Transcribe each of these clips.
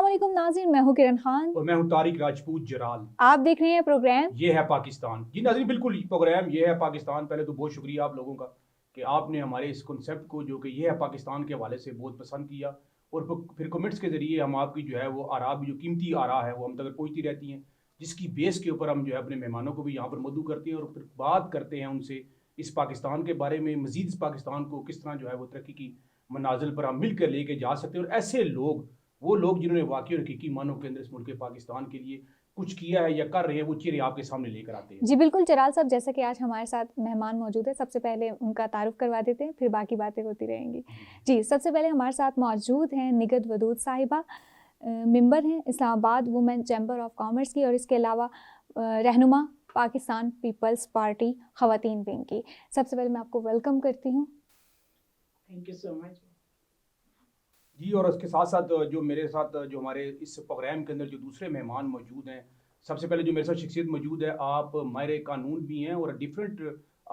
अस्सलामुअलैकुम नाज़रीन, मैं हूँ किरण खान और मैं हूँ तारिक राजपूत जराल। आप देख रहे हैं प्रोग्राम ये है पाकिस्तान। जी नाज़रीन, बिल्कुल प्रोग्राम ये है पाकिस्तान। पहले तो बहुत शुक्रिया आप लोगों का कि आपने हमारे इस कॉन्सेप्ट को, जो कि ये है पाकिस्तान के हवाले से, बहुत पसंद किया। और फिर कमेंट्स के ज़रिए हम आपकी जो है वो आरा भी, जो कीमती आरा है, वो हम तक पहुँचती रहती हैं, जिसकी बेस के ऊपर हम जो है अपने मेहमानों को भी यहाँ पर मदऊ करते हैं और फिर बात करते हैं उनसे इस पाकिस्तान के बारे में, मज़ीद इस पाकिस्तान को किस तरह जो है वो तरक्की की मनाजिल पर हम मिल कर लेके जा सकते हैं। और ऐसे लोग, वो लोग जिन्होंने वाकई और हकीकी मानों के अंदर इस मुल्क पाकिस्तान के लिए कुछ किया है या कर रहे हैं, वो चेहरे आपके सामने लेकर आते हैं। जी बिल्कुल जराल साहब, जैसा कि आज हमारे साथ मेहमान मौजूद है, सबसे पहले उनका तारुफ करवा देते हैं, फिर बाकी बातें होती रहेंगी। जी, सबसे पहले हमारे साथ मौजूद हैं निगत वदूद साहिबा, मेंबर हैं Islamabad women chamber of commerce की, और इसके अलावा रहनुमा पाकिस्तान पीपल्स पार्टी ख़वातीन विंग की। सबसे पहले मैं आपको वेलकम करती हूँ। थैंक यू सो मच जी। और उसके साथ साथ जो मेरे साथ, जो हमारे इस प्रोग्राम के अंदर जो दूसरे मेहमान मौजूद हैं, सबसे पहले जो मेरे साथ शख्सियत मौजूद है, आप माहिर कानून भी हैं और डिफरेंट,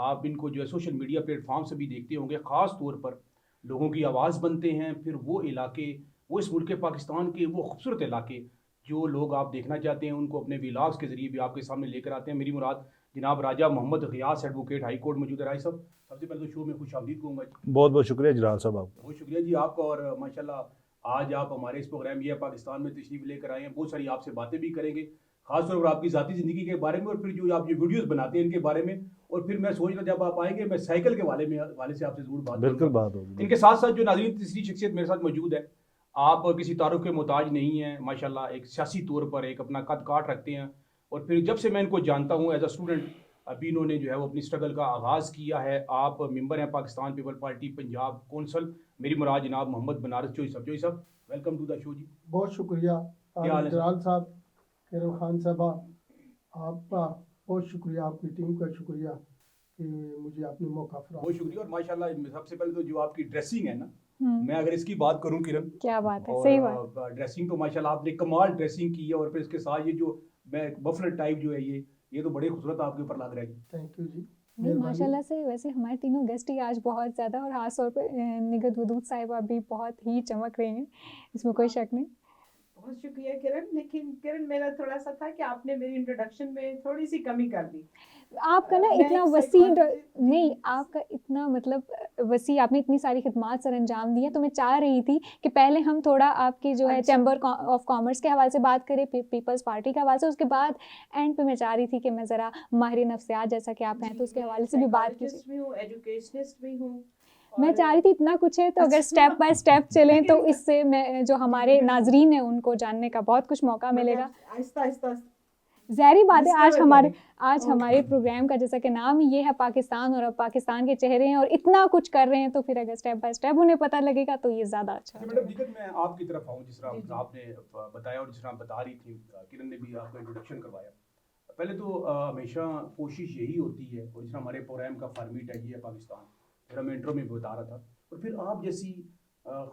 आप इनको जो है सोशल मीडिया प्लेटफॉर्म से भी देखते होंगे, ख़ास तौर पर लोगों की आवाज़ बनते हैं। फिर वो इलाके, वो इस मुल्क पाकिस्तान के वो खूबसूरत इलाके जो लोग आप देखना चाहते हैं, उनको अपने व्लॉग्स के ज़रिए भी आपके सामने लेकर आते हैं। मेरी मुराद जनाब राजा मोहम्मद ग़ियास एडवोकेट हाई कोर्ट मौजूद है। राय साहब, सबसे पहले तो शो में खुश आमदीद कहूँगा। बहुत बहुत शुक्रिया जलाल साहब आपका। बहुत शुक्रिया जी आपका। और माशाल्लाह आज आप हमारे इस प्रोग्राम ये पाकिस्तान में तशरीफ लेकर आए हैं। बहुत सारी आपसे बातें भी करेंगे, खासतौर पर आपकी ज़ाती ज़िंदगी के बारे में, और फिर जो आप ये वीडियोस बनाते हैं इनके बारे में। और फिर मैं सोच रहा जब आप आएंगे, मैं साइकिल के वाले से आपसे ज़रूर बात बिल्कुल करूंगा। बात होगी। इनके साथ साथ जो नाज़रीन तीसरी शख्सियत मेरे साथ मौजूद है, आप किसी तारुफ के मोहताज नहीं हैं। माशाल्लाह एक सियासी तौर पर एक अपना कद काट रखते हैं। और फिर जब से मैं इनको जानता हूँ एज अ स्टूडेंट, अभी इन्होंने जो है वो अपनी स्ट्रगल का आगाज़ किया है। आप मेंबर हैं पाकिस्तान पीपल पार्टी पंजाब कौंसल। मेरी मुराद जनाब मोहम्मद बनारस चौधरी साहब। चौधरी साहब, वेलकम टू द शो जी। बहुत शुक्रिया जलाल साहब, किरण खान साहबा, आपका बहुत शुक्रिया, आपकी टीम का शुक्रिया कि मुझे आपने मौका फराहम। बहुत शुक्रिया। और माशाल्लाह सबसे पहले तो जो आपकी ड्रेसिंग है ना, मैं अगर इसकी बात करूं किरण, क्या बात है, और सही बात। ड्रेसिंग तो माशाल्लाह आपने कमाल ड्रेसिंग की है। और फिर इसके साथ ये जो मैं बफलर टाइप जो है, ये तो बड़े खूबसूरत आपके ऊपर लग रहा है। थैंक यू जी। नहीं माशाल्लाह से, वैसे हमारे तीनों गेस्ट ही आज बहुत ज़्यादा, और ख़ास तौर पे निगत वदूद साहिबा भी बहुत ही चमक रही हैं, इसमें कोई शक नहीं। बहुत शुक्रिया किरण। लेकिन किरण, मेरा थोड़ा सा था कि आपने मेरी इंट्रोडक्शन में थोड़ी सी कमी कर दी। आपका ना इतना वसी नहीं, आपका इतना मतलब वसी, आपने इतनी सारी खिदमात सर अंजाम दी है, तो मैं चाह रही थी कि पहले हम थोड़ा आपकी जो है चैम्बर ऑफ कॉमर्स के हवाले से बात करें, पीपल्स पार्टी के हवाले से, उसके बाद एंड पे मैं चाह रही थी कि मैं ज़रा माहिर नफ्सियात जैसा कि आप हैं तो उसके हवाले से भी बात कीजिए। एजुकेशनिस्ट भी हूँ। मैं चाह रही थी इतना कुछ है तो अगर स्टेप बाय स्टेप चलें तो इससे मैं जो हमारे नाजरीन हैं उनको जानने का बहुत कुछ मौका मिलेगा। आहिस्ता आहिस्ता ज़ाहिर बात है, आज हमारे प्रोग्राम का जैसा कि नाम ही ये है पाकिस्तान, और अब पाकिस्तान के चेहरे हैं और इतना कुछ कर रहे हैं, तो फिर अगर स्टेप बाय स्टेप उन्हें पता लगेगा तो ये ज़्यादा अच्छा है। मैडम दिक्कत, मैं आपकी तरफ आऊँ, जिस तरह आपने बताया और जिस तरह बता रही थी, किरण ने भी आपका इंट्रोडक्शन करवाया। पहले तो हमेशा कोशिश यही होती है, और जिस तरह हमारे प्रोग्राम का फॉर्मेट है ये पाकिस्तान, फिर मैं इंट्रो में बता रहा था, और फिर आप जैसी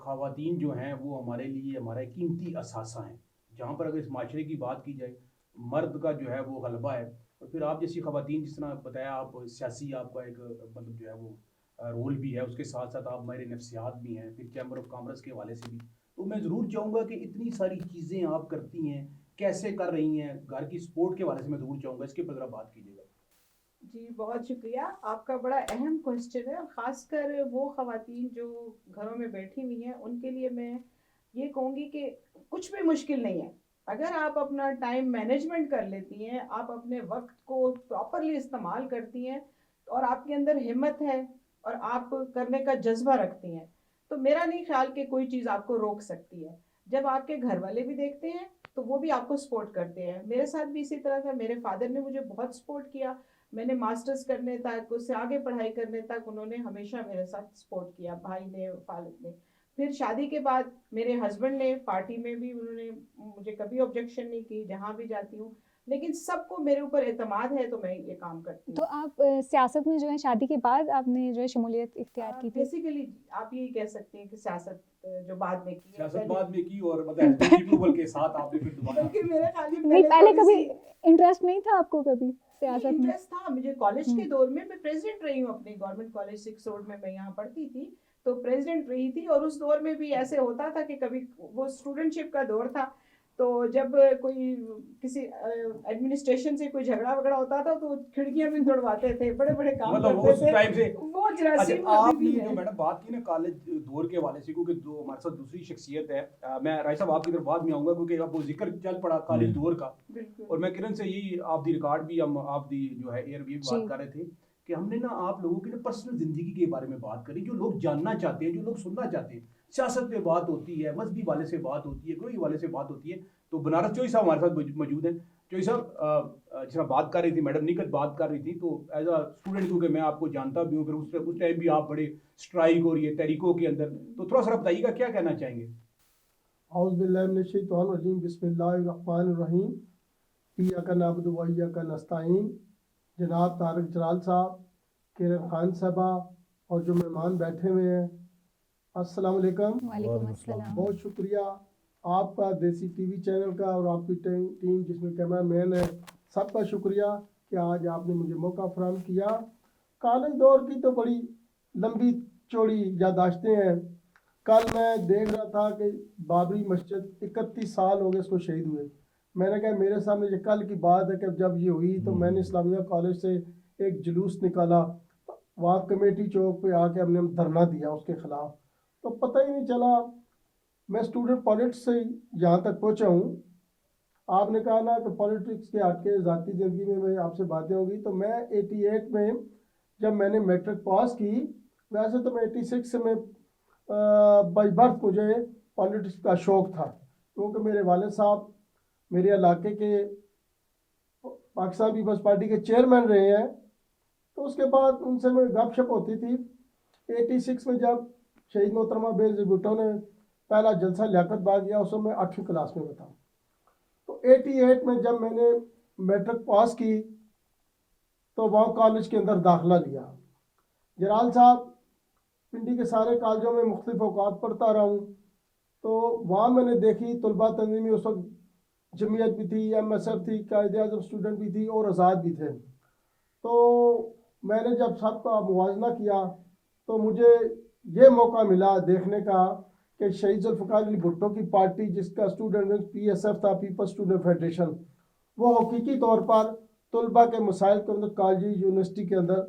ख़वातीन जो हैं वो हमारे लिए हमारा कीमती असासा हैं, जहाँ पर अगर इस माशरे की बात की जाए, मर्द का जो है वो गलबा है। और फिर आप जैसी ख़वातीन, जिस तरह बताया, आप सियासी आपका एक मतलब जो है वो रोल भी है, उसके साथ साथ आप मेरे नफ्सियात भी हैं, फिर चैम्बर ऑफ कॉमर्स के हवाले से भी। तो मैं ज़रूर चाहूँगा कि इतनी सारी चीज़ें आप करती हैं, कैसे कर रही हैं, घर की सपोर्ट के हवाले से मैं ज़रूर चाहूँगा, इसके ऊपर ज़रा बात कीजिएगा। जी बहुत शुक्रिया, आपका बड़ा अहम क्वेश्चन है। ख़ासकर वो ख़वातीन जो घरों में बैठी हुई हैं, उनके लिए मैं ये कहूँगी कि कुछ भी मुश्किल नहीं है। अगर आप अपना टाइम मैनेजमेंट कर लेती हैं, आप अपने वक्त को प्रॉपरली इस्तेमाल करती हैं, और आपके अंदर हिम्मत है और आप करने का जज्बा रखती हैं, तो मेरा नहीं ख्याल कि कोई चीज़ आपको रोक सकती है। जब आपके घर वाले भी देखते हैं तो वो भी आपको सपोर्ट करते हैं। मेरे साथ भी इसी तरह था, मेरे फादर ने मुझे बहुत सपोर्ट किया। मैंने मास्टर्स करने तक, उससे आगे पढ़ाई करने तक उन्होंने हमेशा मेरे साथ सपोर्ट किया, भाई ने, वालिद ने। फिर शादी के बाद मेरे हस्बैंड ने, पार्टी में भी उन्होंने मुझे कभी ऑब्जेक्शन नहीं की, जहाँ भी जाती हूँ। लेकिन सबको मेरे ऊपर एतमाद है तो मैं ये काम करती हूँ। तो आप सियासत में जो है शादी के बाद आपने जो है शमूलियत इख्तियार की थी? बेसिकली आप यही कह सकते हैं कि सियासत जो बाद में की, सियासत बाद में की, और मतलब अप्रूवल के साथ आपने फिर दोबारा नहीं, पहले कभी इंटरेस्ट नहीं था आपको कभी सियासत में? इंटरेस्ट था मुझे कॉलेज के दौर में। मैं प्रेसिडेंट रही हूँ अपने गवर्नमेंट कॉलेज 6 रोड में, मैं यहाँ पढ़ती थी, तो प्रेसिडेंट रही थी। और उस दौर में भी ऐसे होता था कि कभी वो स्टूडेंटशिप का दौर था, तो जब कोई किसी एडमिनिस्ट्रेशन से कोई झगड़ा वगड़ा होता था तो खिड़कियां भी तोड़वाते थे, बड़े बड़े काम मतलब वो करते थे। टाइम से वो अच्छा, जरासीम अभी आपने भी जो है। मैडम बात की ना कॉलेज दौर के हवाले से, क्योंकि जो हमारे साथ दूसरी शख्सियत है, मैं राय साहब आपकी तरफ बाद में आऊंगा, क्योंकि अब वो जिक्र चल पड़ा कॉलेज दौर का, बिल्कुल। और मैं किरण से यही आप दी रिकॉर्ड भी हम आप दी जो है एयर भी बात जी। कर रहे थे कि हमने ना आप लोगों की ना पर्सनल जिंदगी के बारे में बात करी, जो लोग जानना चाहते हैं, जो लोग सुनना चाहते हैं। सियासत पे बात होती है, मजहबी वाले से बात होती है, कोई वाले से बात होती है। तो बनारस चौधरी साहब हमारे साथ मौजूद हैं। चौधरी साहब जिस बात कर रही थी मैडम निकट बात कर रही थी, तो एज अ स्टूडेंट क्योंकि मैं आपको जानता भी हूँ, फिर उस टाइम भी आप बड़े स्ट्राइक और ये तहरीकों के अंदर, तो थोड़ा सा बताइएगा क्या कहना चाहेंगे। औज़ुबिल्लाहिमिनश्शैतानिर्रजीम बिस्मिल्लाहिर्रहमानिर्रहीम इय्याका नअबुदु व इय्याका नस्तईन। जनाब तारिक जलाल साहब, किरण खान साहबा और जो मेहमान बैठे हुए हैं, अस्सलाम वालेकुम। वालेकुम अस्सलाम। बहुत शुक्रिया आपका, देसी टीवी चैनल का और आपकी टीम जिसमें कैमरा मैन है, सबका शुक्रिया कि आज आपने मुझे मौका फराहम किया। कॉलेज दौर की तो बड़ी लंबी चौड़ी यादाश्तें हैं। कल मैं देख रहा था कि बाबरी मस्जिद 31 साल हो गए इसको शहीद हुए। मैंने कहा मेरे सामने ये कल की बात है कि जब ये हुई तो मैंने इस्लामिया कॉलेज से एक जुलूस निकाला, वहाँ कमेटी चौक पे आके हमने धरना दिया उसके ख़िलाफ़। तो पता ही नहीं चला मैं स्टूडेंट पॉलिटिक्स से यहाँ तक पहुँचा हूँ। आपने कहा ना कि पॉलिटिक्स के हटके ज़ाती ज़िंदगी में मैं आपसे बातें होंगी, तो मैं 88 में जब मैंने मैट्रिक पास की, वैसे तो मैं 86 से मैं बाई बर्थ मुझे पॉलिटिक्स का शौक़ था, क्योंकि मेरे वालिद साहब मेरे इलाके के पाकिस्तान पीपल्स पार्टी के चेयरमैन रहे हैं। तो उसके बाद उनसे मेरी गपशप होती थी। 86 में जब शहीद मोहतरमा बेनज़ीर भुट्टो ने पहला जलसा लियाकत बाग किया, उस समय मैं 8वीं क्लास में था। तो 88 में जब मैंने मैट्रिक पास की तो वहाँ कॉलेज के अंदर दाखिला लिया। जलाल साहब पिंडी के सारे कॉलेजों में मुख्तलिफ औकात पढ़ता रहा हूँ, तो वहाँ मैंने देखी तलबा तंजीमी, उस वक्त जमीयत भी थी, MSF थी, कायदे-ए-आज़म स्टूडेंट भी थी और आज़ाद भी थे। तो मैंने जब सबका मुवाजना किया तो मुझे ये मौका मिला देखने का कि शहीद ज़ुल्फ़िकार अली भुट्टो की पार्टी, जिसका स्टूडेंट विंग PSF था, पीपल्स स्टूडेंट फेडरेशन, वो हकीकी तौर पर तलबा के मसाइल के अंदर कॉलेज यूनिवर्सिटी के अंदर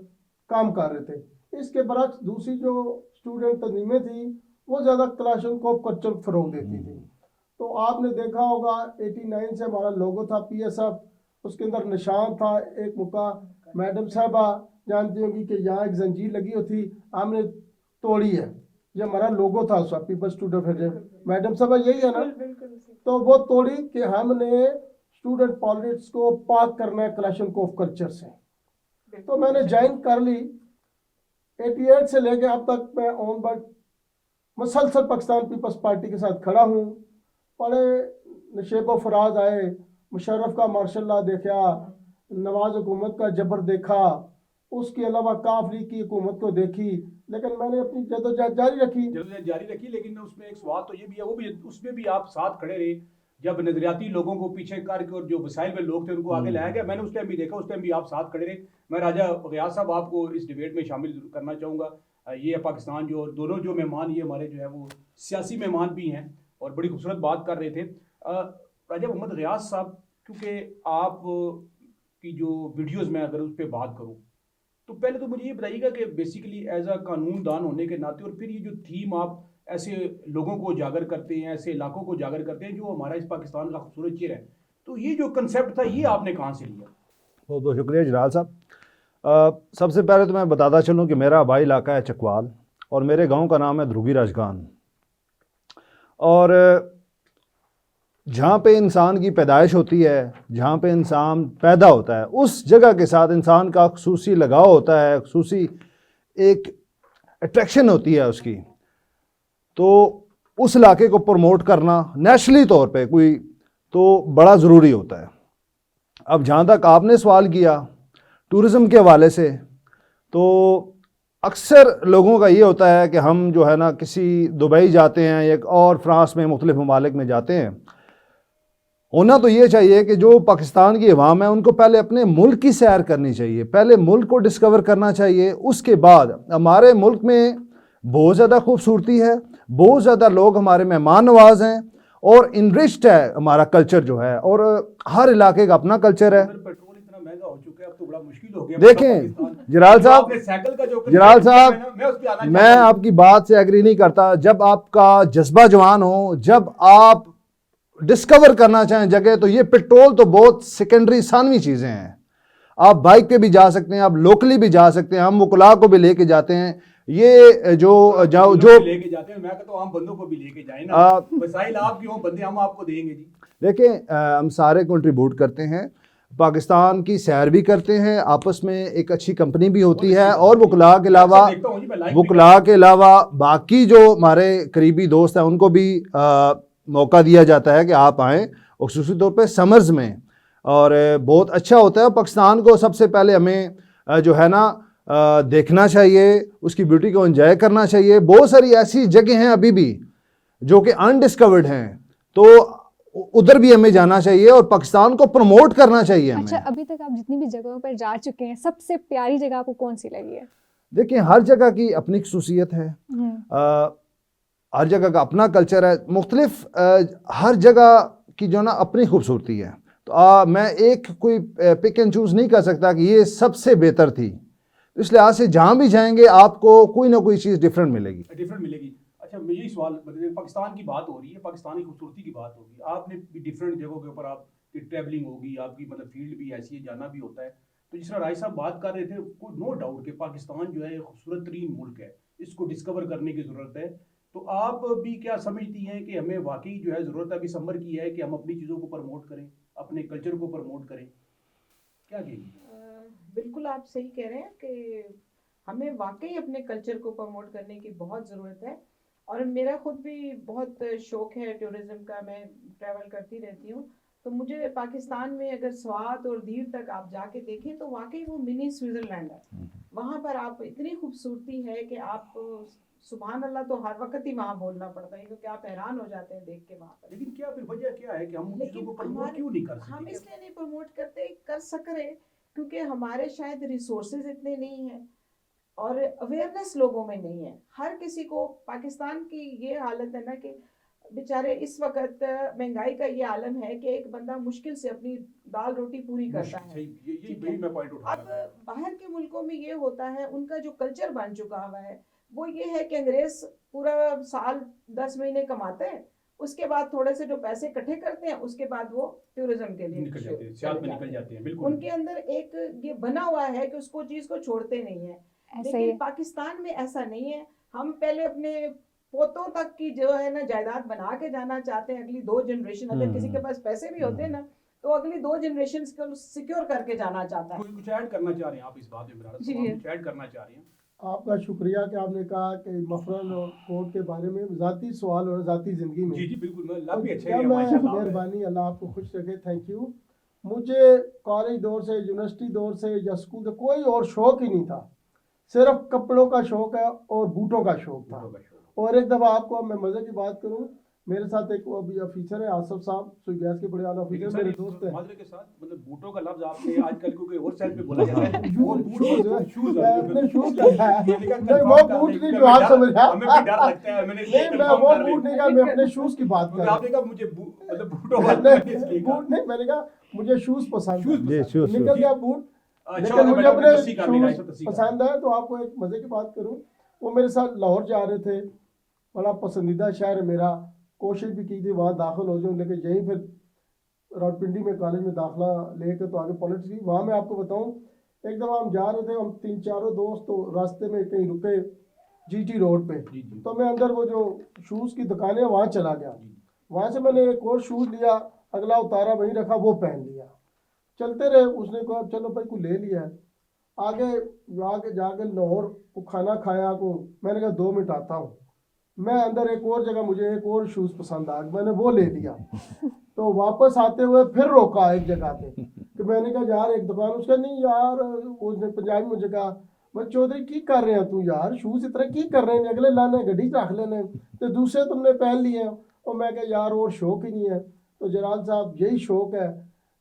काम कर रहे थे। इसके बरक्स दूसरी जो स्टूडेंट तंजीमें थी वो ज़्यादा क्लाशनकोफ कल्चर फ़रोग़ देती थी। तो आपने देखा होगा 89 से हमारा लोगो था PSF, उसके अंदर निशान था एक मुका, मैडम साहबा जानती होंगी कि यहाँ एक जंजीर लगी होती, हमने तोड़ी है, ये हमारा लोगो था उसका, पीपल्स स्टूडेंट फेडरेशन। मैडम साहबा यही है ना? तो वो तोड़ी कि हमने स्टूडेंट पॉलिटिक्स को पाक करना है क्लाशनकोफ कल्चर से। तो मैंने ज्वाइन कर ली। 88 से लेके अब तक मैं ऑन बट मुसलसल पाकिस्तान पीपल्स पार्टी के साथ खड़ा हूँ। बड़े नशेब व फराज आए, मुशर्रफ का मार्शल लॉ देखा, नवाज हुकूमत का जबर देखा, उसके अलावा काफ लीग की हुकूमत को देखी, लेकिन मैंने अपनी जदोजहद जारी रखी। लेकिन उसमें एक सवाल तो ये भी है, वो भी उसमें भी आप साथ खड़े रहे जब नजरियाती लोगों को पीछे करके और जो वसाइल में लोग थे उनको आगे लाया गया। मैंने उस टाइम भी देखा, उस टाइम भी आप साथ खड़े रहे। मैं राजा ग़ियास साहब आपको इस डिबेट में शामिल करना चाहूँगा। ये पाकिस्तान जो दोनों जो मेहमान ये हमारे जो है वो सियासी मेहमान भी हैं और बड़ी खूबसूरत बात कर रहे थे। राजा मोहम्मद ग़ियास साहब, क्योंकि आप की जो वीडियोज़ में अगर उस पर बात करूँ तो पहले तो मुझे ये बताइएगा कि बेसिकली एज अ कानून दान होने के नाते, और फिर ये जो थीम आप ऐसे लोगों को उजागर करते हैं, ऐसे इलाकों को उजागर करते हैं जो हमारा इस पाकिस्तान का खूबसूरत चेहरा है, तो ये जो कंसेप्ट था ये आपने कहाँ से लिया? बहुत बहुत शुक्रिया जलाल साहब। सबसे पहले तो मैं बताता चलूँ कि मेरा आबाई इलाका है चकवाल और मेरे गांव का नाम है ध्रुगी राजगान। और जहाँ पे इंसान की पैदाइश होती है, जहाँ पे इंसान पैदा होता है, उस जगह के साथ इंसान का खुसूसी लगाव होता है, खुसूसी एक अट्रैक्शन होती है उसकी। तो उस इलाके को प्रमोट करना नेशनली तौर पे कोई तो बड़ा ज़रूरी होता है। अब जहाँ तक आपने सवाल किया टूरिज़म के हवाले से, तो अक्सर लोगों का ये होता है कि हम जो है ना किसी दुबई जाते हैं, एक और फ्रांस में, मुख्तलिफ ममालिक में जाते हैं। होना तो ये चाहिए कि जो पाकिस्तान की अवाम है उनको पहले अपने मुल्क की सैर करनी चाहिए, पहले मुल्क को डिस्कवर करना चाहिए। उसके बाद हमारे मुल्क में बहुत ज़्यादा खूबसूरती है, बहुत ज़्यादा लोग हमारे मेहमान नवाज हैं और इनरिच्ड है हमारा कल्चर जो है, और हर इलाके का अपना कल्चर है। पेट्रोल इतना महंगा हो चुका है, अब तो बड़ा मुश्किल हो गया। देखें जलाल साहब, आपने साइकिल का जो जलाल साहब, मैं उस पे आना मैं चाहता हूं। आपकी बात से एग्री नहीं करता। जब आपका जज्बा जवान हो, जब आप डिस्कवर करना चाहें जगह, तो ये पेट्रोल तो बहुत सेकेंडरी सानवी चीज़ें हैं। आप बाइक पे भी जा सकते हैं, आप लोकली भी जा सकते हैं, हम मुकला को भी लेके जाते हैं। ये जो लेके जाते हैं, मैं कहता हूं आम बंदों को भी लेके जाए ना, वसाइल आपकी हो, बंदे हम आपको देंगे जी। देखें, हम सारे कंट्रीब्यूट करते हैं, पाकिस्तान की सैर भी करते हैं, आपस में एक अच्छी कंपनी भी होती है, और वकला के अलावा बाकी जो हमारे करीबी दोस्त हैं उनको भी मौका दिया जाता है कि आप आएँ, खुसूसी तौर पे समर्स में, और बहुत अच्छा होता है। पाकिस्तान को सबसे पहले हमें जो है ना देखना चाहिए, उसकी ब्यूटी को एंजॉय करना चाहिए। बहुत सारी ऐसी जगह हैं अभी भी जो कि अनडिस्कवर्ड हैं, तो उधर भी हमें जाना चाहिए और पाकिस्तान को प्रमोट करना चाहिए हमें। अच्छा, अभी तक आप जितनी भी जगहों पर जा चुके हैं, सबसे प्यारी जगह आपको कौन सी लगी है? देखिए, हर जगह की अपनी खसूसियत है, हर जगह का अपना कल्चर है, मुख्तलिफ हर जगह की जो ना अपनी खूबसूरती है। तो मैं एक कोई पिक एंड चूज़ नहीं कर सकता कि ये सबसे बेहतर थी। तो इस लिहाज से जहाँ भी जाएंगे आपको कोई ना कोई चीज़ डिफरेंट मिलेगी। अच्छा, यही सवाल, पाकिस्तान की बात हो रही है, पाकिस्तान की खूबसूरती की बात होगी, आपने भी डिफरेंट जगहों के ऊपर आपकी ट्रैवलिंग होगी, आपकी मतलब फील्ड भी ऐसी है, जाना भी होता है। तो जिस तरह राय साहब बात कर रहे थे, कोई नो डाउट कि पाकिस्तान जो है खूबसूरत तरीन मुल्क है, इसको डिस्कवर करने की ज़रूरत है। तो आप भी क्या समझती हैं कि हमें वाकई जो है ज़रूरत अभी समर की है कि हम अपनी चीज़ों को प्रमोट करें, अपने कल्चर को प्रमोट करें? क्या कहेंगे? बिल्कुल आप सही कह रहे हैं कि हमें वाकई अपने कल्चर को प्रमोट करने की बहुत ज़रूरत है। और मेरा खुद भी बहुत शौक है टूरिज्म का, मैं ट्रैवल करती रहती हूँ। तो मुझे पाकिस्तान में अगर स्वात और दीर तक आप जाके देखें तो वाकई वो मिनी स्विट्ज़रलैंड है। वहाँ पर आप इतनी खूबसूरती है कि आप सुभान अल्लाह तो हर वक्त ही वहाँ बोलना पड़ता है, क्योंकि आप हैरान हो जाते हैं देख के वहाँ पर। लेकिन क्या फिर वजह क्या है कि हम चीज़ों को प्रमोट क्यों नहीं कर सकते? हम इसलिए नहीं प्रमोट करते, कर सक रहे क्योंकि हमारे शायद रिसोर्सेज इतने नहीं हैं और अवेयरनेस लोगों में नहीं है। हर किसी को, पाकिस्तान की ये हालत है ना कि बेचारे इस वक्त महंगाई का ये आलम है कि एक बंदा मुश्किल से अपनी दाल रोटी पूरी करता है। यही मैं पॉइंट उठा अब रहा था। बाहर के मुल्कों में ये होता है, उनका जो कल्चर बन चुका हुआ है वो ये है कि अंग्रेज पूरा साल 10 महीने कमाते हैं, उसके बाद थोड़े से जो पैसे इकट्ठे करते हैं उसके बाद वो टूरिज्म के लिए निकल जाते हैं। बिल्कुल, उनके अंदर एक ये बना हुआ है कि उसको चीज को छोड़ते नहीं है। लेकिन पाकिस्तान में ऐसा नहीं है। हम पहले अपने पोतों तक की जो है ना जायदाद बना के जाना चाहते हैं, अगली 2 जनरेशन, अगर किसी के पास पैसे भी होते हैं ना तो अगली 2 जनरेशन को सिक्योर करके जाना चाहता है। कुछ ऐड करना चाह रहे हैं आप इस बात में? कुछ ऐड करना चाह रही हैं? आपका शुक्रिया कि आपने कहा कि मफरल और कोर्ट के बारे में ज़ाती सवाल और ज़ाती ज़िंदगी में। जी बिल्कुल, भी अच्छा है, मेहरबानी, अल्लाह आपको खुश रखे, थैंक यू। मुझे कॉलेज दौर से, यूनिवर्सिटी दौर से या स्कूल से कोई और शौक ही नहीं था, सिर्फ कपड़ों का शौक है और बूटों का शौक था। और एक दफ़ा आपको मैं मज़े की बात करूं, मेरे साथ एक वो अभी ऑफिसर है आसफ साहब, सुई गैस के बड़े आला ऑफिसर, मेरे दोस्त हैं। माजरे के साथ मतलब बूटों का लफ्ज आपने आजकल कोई और साइड पे बोला जाता है, वो शूज अपने शूज का है, नहीं वो बूट नहीं जो आप समझ रहे हैं, हमें भी डर लगता है। मैंने नहीं, मैं वो बूट नहीं कहा, मैं अपने शूज की बात कर रहा हूं। आपने कहा मुझे मतलब बूटों का बूट नहीं, मैंने कहा मुझे शूज पसंद है, निकल गया बूट। लेकिन मुझे अपने शूज पसंद है। तो आपको एक मजे की बात करूं, वो मेरे साथ लाहौर जा रहे थे, बड़ा पसंदीदा शहर है मेरा, कोशिश भी की थी वहाँ दाखिल हो जाऊँ, लेकिन यहीं फिर रावलपिंडी में कॉलेज में दाखिला लेकर तो आगे पॉलिटिक्स की। वहाँ मैं आपको बताऊँ, एक दफ़ा हम जा रहे थे, हम 3-4 दोस्त, तो रास्ते में कहीं रुके GT रोड पे, तो मैं अंदर वो जो शूज़ की दुकान है वहाँ चला गया। वहाँ से मैंने एक और शूज़ लिया, अगला उतारा वहीं रखा, वो पहन लिया, चलते रहे। उसने कहा चलो भाई को ले लिया। आगे जाके लाहौर को खाना खाया को, मैंने कहा 2 मिनट आता हूँ। मैं अंदर एक और जगह, मुझे एक और शूज़ पसंद आ गया, मैंने वो ले लिया। तो वापस आते हुए फिर रोका एक जगह पे कि मैंने कहा यार एक दुकान, उसका नहीं यार, उसने पंजाबी मुझे कहा, मैं चौधरी की कर रहे हैं तू यार, शूज़ इतना की कर रहे हैं, अगले लाने गड्डी रख लेने, तो दूसरे तुमने पहन लिए। और मैं कहा यार और शौक ही नहीं है। तो जलाल साहब यही शौक है,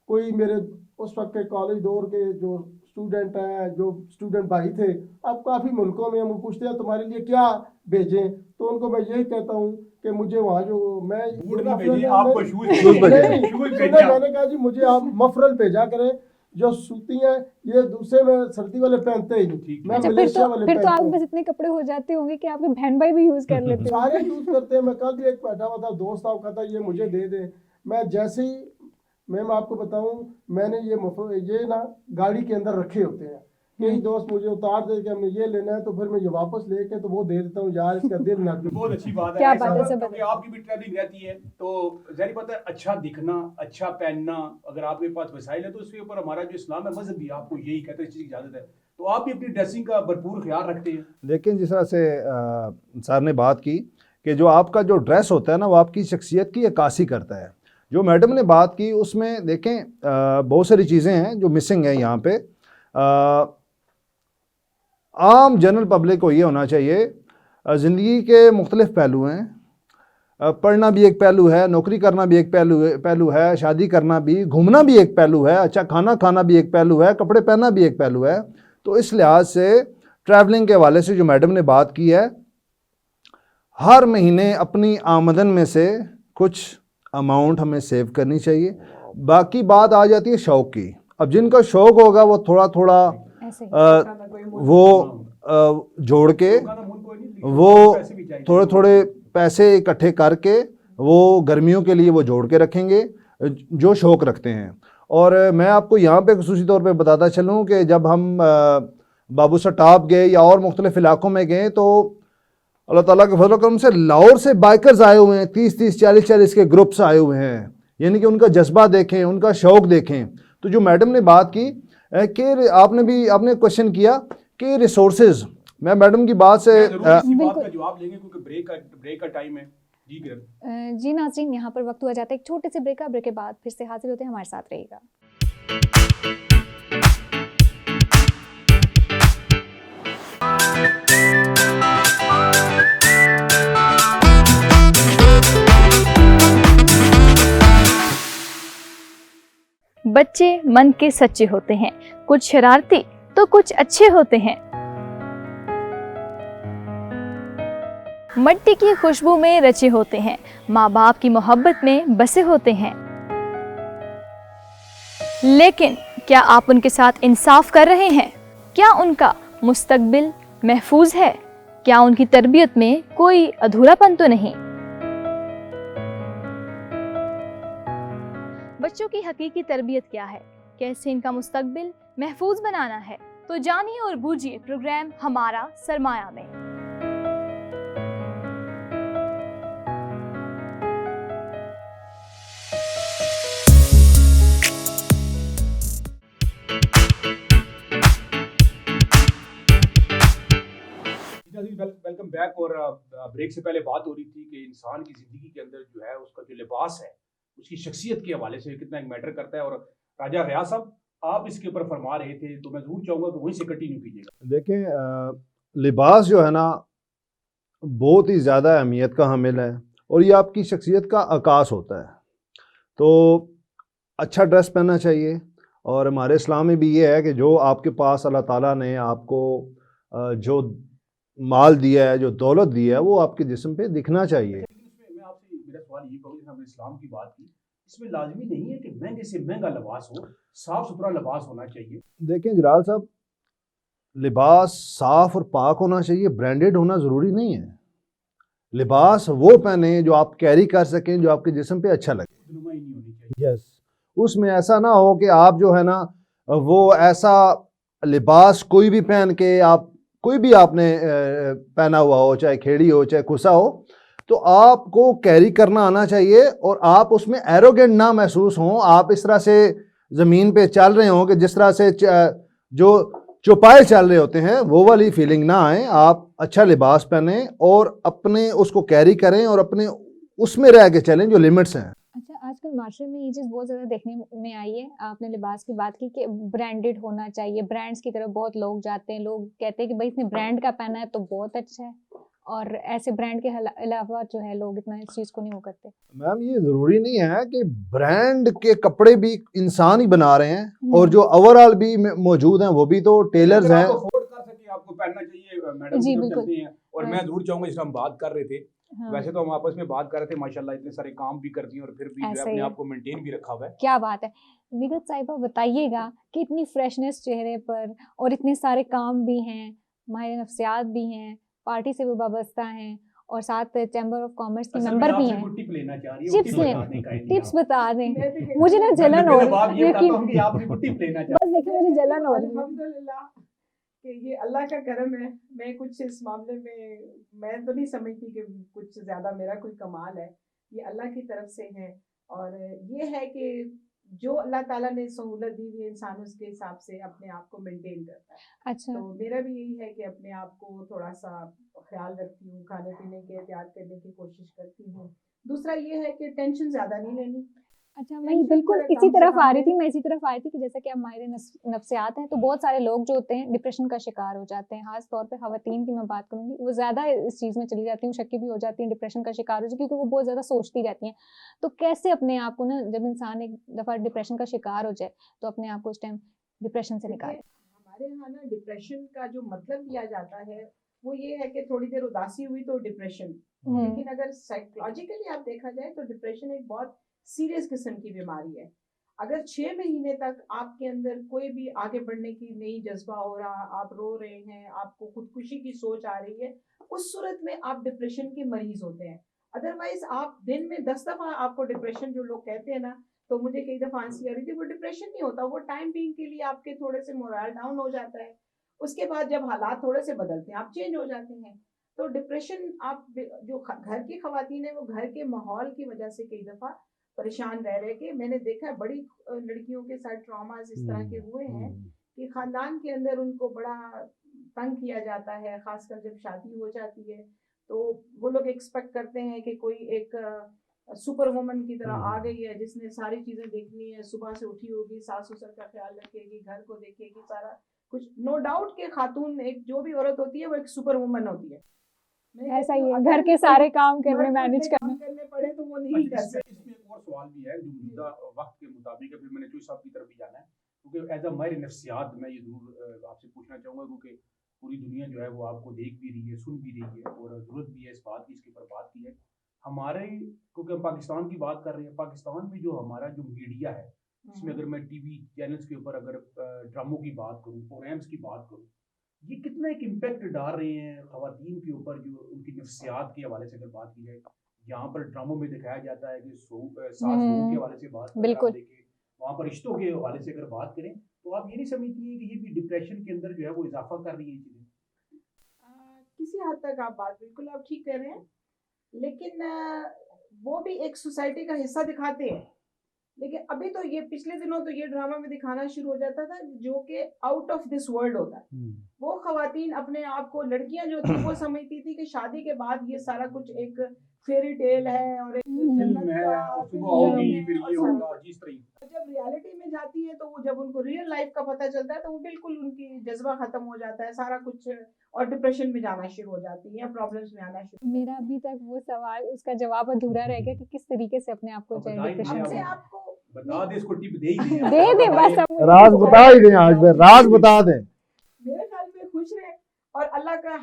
कोई मेरे उस वक्त के कॉलेज दौर के जो स्टूडेंट हैं, जो स्टूडेंट भाई थे, अब काफ़ी मुल्कों में हम पूछते हैं तुम्हारे लिए क्या भेजें, तो उनको मैं यही कहता हूँ कि मुझे वहाँ जो मैं बूट ना मफरल- भेजिए, आपको शूज शूज नहीं, भेजिए। नहीं, शूज सुनो, भेजिए। मैंने कहा जी मुझे आप मफरल भेजा करें, जो सूती हैं ये दूसरे में सर्दी वाले पहनते ही नहीं, ठीक मैं है। अच्छा, मलेशिया वाले फिर तो पहनता आपके हूँ। पास इतने कपड़े हो जाते होंगे कि आपके बहन भाई भी यूज कर लेते सारे होंगे। यूज करते हैं। मैं कल भी एक बैठा हुआ था, दोस्त था, वो कहता ये मुझे दे दे। मैं जैसे ही मैं आपको बताऊं, मैंने ये ना गाड़ी के अंदर रखे होते हैं, कई दोस्त मुझे उतार दे कि हमने ये लेना है, तो फिर मैं ये वापस लेके तो वो दे देता हूँ, यार इसका दिल ना टूटे। बहुत अच्छी बात है। क्या ऐसा बात है, ना, सब क्योंकि आपकी भी ट्रैवलिंग रहती है तो जाहिर बात है अच्छा दिखना, अच्छा पहनना, अगर आपके पास वसाइल है तो उसके ऊपर हमारा जो इस्लाम है, मजहब भी आपको यही कहता है, इस चीज़ की इजाज़त है, तो आप भी अपनी ड्रेसिंग का भरपूर ख्याल रखते हैं। लेकिन जिस तरह से सर ने बात की कि जो आपका जो ड्रेस होता है ना, वो आपकी शख्सियत की अक्कासी करता है। जो मैडम ने बात की उसमें देखें बहुत सारी चीज़ें हैं जो मिसिंग हैं यहाँ पे। आम जनरल पब्लिक को ये होना चाहिए, ज़िंदगी के मुख्तलिफ़ पहलू हैं, पढ़ना भी एक पहलू है, नौकरी करना भी एक पहलू है, शादी करना भी, घूमना भी एक पहलू है, अच्छा खाना खाना भी एक पहलू है, कपड़े पहनना भी एक पहलू है। तो इस लिहाज से ट्रैवलिंग के हवाले से जो मैडम ने बात की है, हर महीने अपनी आमदन में से कुछ अमाउंट हमें सेव करनी चाहिए। बाकी बात आ जाती है शौक़ की। अब जिनका शौक़ होगा वो थोड़ा थोड़ा ऐसे ही। वो जोड़ के वो थोड़े थोड़े पैसे इकट्ठे करके वो गर्मियों के लिए वो जोड़ के रखेंगे जो शौक़ रखते हैं। और मैं आपको यहाँ पे ख़ुसूसी तौर पे बताता चलूँ कि जब हम बाबू सर टॉप गए या और मुख्तलिफ़ इलाक़ों में गए तो अल्लाह ताला के फज़ल करम से लाहौर से बाइकर्स आए हुए हैं, 30-30, 40-40 के ग्रुप्स आए हुए हैं। यानी कि उनका जज्बा देखें, उनका शौक़ देखें। तो जो मैडम ने बात की कि आपने क्वेश्चन किया कि रिसोर्सेज, मैं मैडम की बात से इसी बात बिल्कुल। का जवाब लेंगे क्योंकि ब्रेक का टाइम है। जी किरण। जी नाज़रीन, यहाँ पर वक्त हुआ जाता है एक छोटे से ब्रेक का। ब्रेक के बाद फिर से हाजिर होते हैं, हमारे साथ रहिएगा। बच्चे मन के सच्चे होते हैं, कुछ शरारती तो कुछ अच्छे होते हैं। मिट्टी की खुशबू में रचे होते हैं, माँ बाप की मोहब्बत में बसे होते हैं। लेकिन क्या आप उनके साथ इंसाफ कर रहे हैं? क्या उनका मुस्तकबिल महफूज है? क्या उनकी तरबियत में कोई अधूरापन तो नहीं? बच्चों की हकीकी तरबियत क्या है? कैसे इनका मुस्तकबिल महफूज बनाना है? तो जानिए और बूझिए प्रोग्राम हमारा सरमाया में। Welcome back. और ब्रेक से पहले बात हो रही थी कि इंसान की ज़िंदगी के अंदर जो है उसका जो लिबास है उसकी शख्सियत के हवाले से कितना एक मैटर करता है। और राजा रियाज साहब, आप इसके ऊपर फरमा रहे थे तो मैं ज़रूर चाहूँगा कि वहीं से कंटिन्यू कीजिएगा। देखें, लिबास जो है ना बहुत ही ज़्यादा अहमियत का हामिल है और ये आपकी शख्सियत का आकाश होता है। तो अच्छा ड्रेस पहनना चाहिए। और हमारे इस्लाम में भी ये है कि जो आपके पास अल्लाह ताला ने आपको जो माल दिया है, जो दौलत दी है, वो आपके जिस्म पे दिखना चाहिए। इसमें मैं आपसे मेरा सवाल ये कहूँ, जैसे हमने इस्लाम की बात की, इसमें लाजमी नहीं है कि महंगे से महंगा लिबास हो, साफ सुथरा लिबास होना चाहिए। देखें जलाल साहब, लिबास साफ और पाक होना चाहिए, ब्रांडेड होना ज़रूरी नहीं है। लिबास वो पहने जो आप कैरी कर सकें, जो आपके जिस्म पे अच्छा लगे। खुशनुमा ही नहीं होनी चाहिए। यस, उसमें ऐसा ना हो कि आप जो है ना वो ऐसा लिबास कोई भी पहन के आप कोई भी आपने पहना हुआ हो, चाहे खेड़ी हो चाहे खुसा हो, तो आपको कैरी करना आना चाहिए और आप उसमें एरोगेंट ना महसूस हों। आप इस तरह से ज़मीन पे चल रहे हों कि जिस तरह से जो चौपाए चल रहे होते हैं, वो वाली फीलिंग ना आए। आप अच्छा लिबास पहने और अपने उसको कैरी करें और अपने उसमें रह के चलें जो लिमिट्स हैं। अच्छा, आजकल मार्केट में ये चीज़ बहुत ज़्यादा देखने में आई है। आपने लिबास की बात की कि ब्रांडेड होना चाहिए, ब्रांड्स की तरफ बहुत लोग जाते हैं। लोग कहते हैं कि भाई इसने ब्रांड का पहना है तो बहुत अच्छा है, और ऐसे ब्रांड के अलावा जो है लोग इतना इस चीज़ को नहीं वो करते। मैम ये जरूरी नहीं है कि ब्रांड के कपड़े भी इंसान ही बना रहे हैं और हम्म। जो ओवरऑल भी मौजूद हैं वो भी तो टेलर्स अगर हैं। आप अफोर्ड कर सके आपको पहनना चाहिए मैडम जी, की तरफ बिल्कुल। चलते हैं। और हाँ। मैं जरूर चाहूंगा, जिस हम बात कर रहे थे, हाँ, वैसे तो हम आपस में बात कर रहे थे, माशाल्लाह इतने सारे काम भी करती हैं और फिर भी जो है ऐसा अपने ही है। आप को मेंटेन भी रखा हुआ है। क्या बात है। निगत साहिबा बताइएगा कि इतनी फ्रेशनेस चेहरे पर और इतने सारे काम भी हैं, माहिर नफ्सियात भी हैं, पार्टी से भी वाबस्ता हैं और साथ चैम्बर ऑफ कॉमर्स की असल में मेंबर भी आपसे हैं। कोई टिप लेना चाह रही है, टिप्स टिप ले बता दें काइंडली टिप्स आप। बता दें। मैं तो कहती मुझे ना हूँ, जलन हो रही आप ये है, बताता हूँ यकीन कि आप कोई टिप लेना चाह बस देखिए मुझे जलन हो रही है। अल्हम्दुलिल्लाह कि ये अल्लाह का करम है। मैं कुछ इस मामले में मैं तो नहीं समझती कि कुछ ज़्यादा मेरा कोई कमाल है, ये अल्लाह की तरफ से है। और ये है कि जो अल्लाह ताला ने सहूलत दी हुई है इंसान उसके हिसाब से अपने आप को मेंटेन करता है। अच्छा। तो मेरा भी यही है कि अपने आप को थोड़ा सा ख्याल रखती हूँ, खाने पीने के एहतियात करने की कोशिश करती हूँ। दूसरा ये है कि टेंशन ज़्यादा नहीं लेनी। अच्छा, मैं टेंशन बिल्कुल पर इसी कम से तरफ कम आ रही लें। थी, मैं इसी तरफ आ रही थी कि जैसा कि आप माहिर नफ्सियात हैं तो बहुत सारे लोग जो होते हैं डिप्रेशन का शिकार हो जाते हैं, खास तौर पे ख़वातीन की मैं बात करूंगी, वो ज़्यादा इस चीज़ में चली जाती हैं, शक्की भी हो जाती हैं, डिप्रेशन का शिकार हो जाती हैं क्योंकि वो बहुत ज़्यादा सोचती रहती हैं। तो कैसे अपने आप को ना, जब इंसान एक दफ़ा डिप्रेशन का शिकार हो जाए तो अपने आप को उस टाइम डिप्रेशन से निकाले? देखिए, हमारे यहाँ ना डिप्रेशन का जो मतलब दिया जाता है वो ये है कि थोड़ी देर उदासी हुई तो डिप्रेशन। लेकिन अगर साइकोलॉजिकली आप देखा जाए तो डिप्रेशन एक बहुत सीरियस किस्म की बीमारी है। अगर 6 महीने तक आपके अंदर कोई भी आगे बढ़ने की नहीं जज्बा हो रहा, आप रो रहे हैं, आपको खुदकुशी की सोच आ रही है, उस सूरत में आप डिप्रेशन के मरीज होते हैं। अदरवाइज आप दिन में 10 दफा आपको डिप्रेशन जो लोग कहते हैं ना, तो मुझे कई दफा हंसी आ रही थी, वो डिप्रेशन नहीं होता, वो टाइम बीइंग के लिए आपके थोड़े से मोरल डाउन हो जाता है। उसके बाद जब हालात थोड़े से बदलते हैं आप चेंज हो जाते हैं। तो डिप्रेशन आप जो घर की खवातीन है वो घर के माहौल की वजह से कई दफा परेशान रह रहे के मैंने देखा है बड़ी लड़कियों के साथ ट्रॉमास इस तरह के हुए हैं कि खानदान के अंदर उनको बड़ा तंग किया जाता है, खासकर जब शादी हो जाती है तो वो लोग एक्सपेक्ट करते हैं कि कोई एक सुपर वुमन की तरह आ गई है जिसने सारी चीजें देखनी है, सुबह से उठी होगी, सास ससुर का ख्याल रखेगी, घर को देखेगी, सारा कुछ। नो डाउट के खातून एक जो भी औरत होती है वो एक सुपर वुमन होती है। ऐसा ही है, घर के सारे काम करने, मैनेज करने। करने पड़े तो वो नहीं कर सकते। इसमें एक और सवाल भी है जो मौजूदा वक्त के मुताबिक है, फिर मैंने चॉइस आपकी तरफ भी जाना है क्योंकि एज अ माहिर नफ्सियात मैं ये जरूर आपसे पूछना चाहूँगा क्योंकि पूरी दुनिया जो है वो आपको देख भी रही है, सुन भी रही है और ज़रूरत भी है इस बात की, इसके ऊपर बात की है हमारे, क्योंकि हम पाकिस्तान की बात कर रहे हैं। पाकिस्तान में जो हमारा जो मीडिया है इसमें अगर मैं टीवी चैनल्स के ऊपर अगर ड्रामों की बात करूँ, प्रोग्राम्स की बात करूँ, ये कितना एक इम्पैक्ट डाल रहे हैं खवातीन के ऊपर जो उनकी नफ्सियात के हवाले से अगर बात की जाए। यहाँ पर ड्रामों में दिखाया जाता है कि सास बहू के हवाले से बात बिल्कुल। देखें, वहाँ पर रिश्तों के हवाले से अगर बात करें तो आप ये नहीं समझती हैं कि ये भी डिप्रेशन के अंदर जो है वो इजाफा कर रही है चीज़ें? किसी हद तक आप बात बिल्कुल आप ठीक कह रहे हैं, लेकिन वो भी एक सोसाइटी का हिस्सा दिखाते हैं। लेकिन अभी तो ये पिछले दिनों तो ये ड्रामा में दिखाना शुरू हो जाता था जो कि आउट ऑफ दिस वर्ल्ड होता है। वो खवातीन अपने आप को, लड़कियां जो थी वो समझती थी कि शादी के बाद ये सारा कुछ एक फेरी टेल है और एक जन्नत है, का सुबह फिल्म होगी है फिर और ये सारा होगा, कुछ। जिस तरह जब रियलिटी में जाती है तो वो जब उनको रियल लाइफ का पता चलता है तो वो बिल्कुल उनकी जज्बा खत्म हो जाता है, सारा कुछ, और डिप्रेशन में जाना शुरू हो जाती है या प्रॉब्लम्स में आना शुरू। मेरा अभी तक वो सवाल, उसका जवाब अधूरा रह गया कि किस तरीके से अपने आप को अब जो है बताइए डिप्रेशन से से आपको बता दे, इसको टिप दे ही दे दे बस अब मुझे राज कुछ बता ही दें, आज में राज बता दें। मेरे ख्याल में खुश रहे और अल्लाह का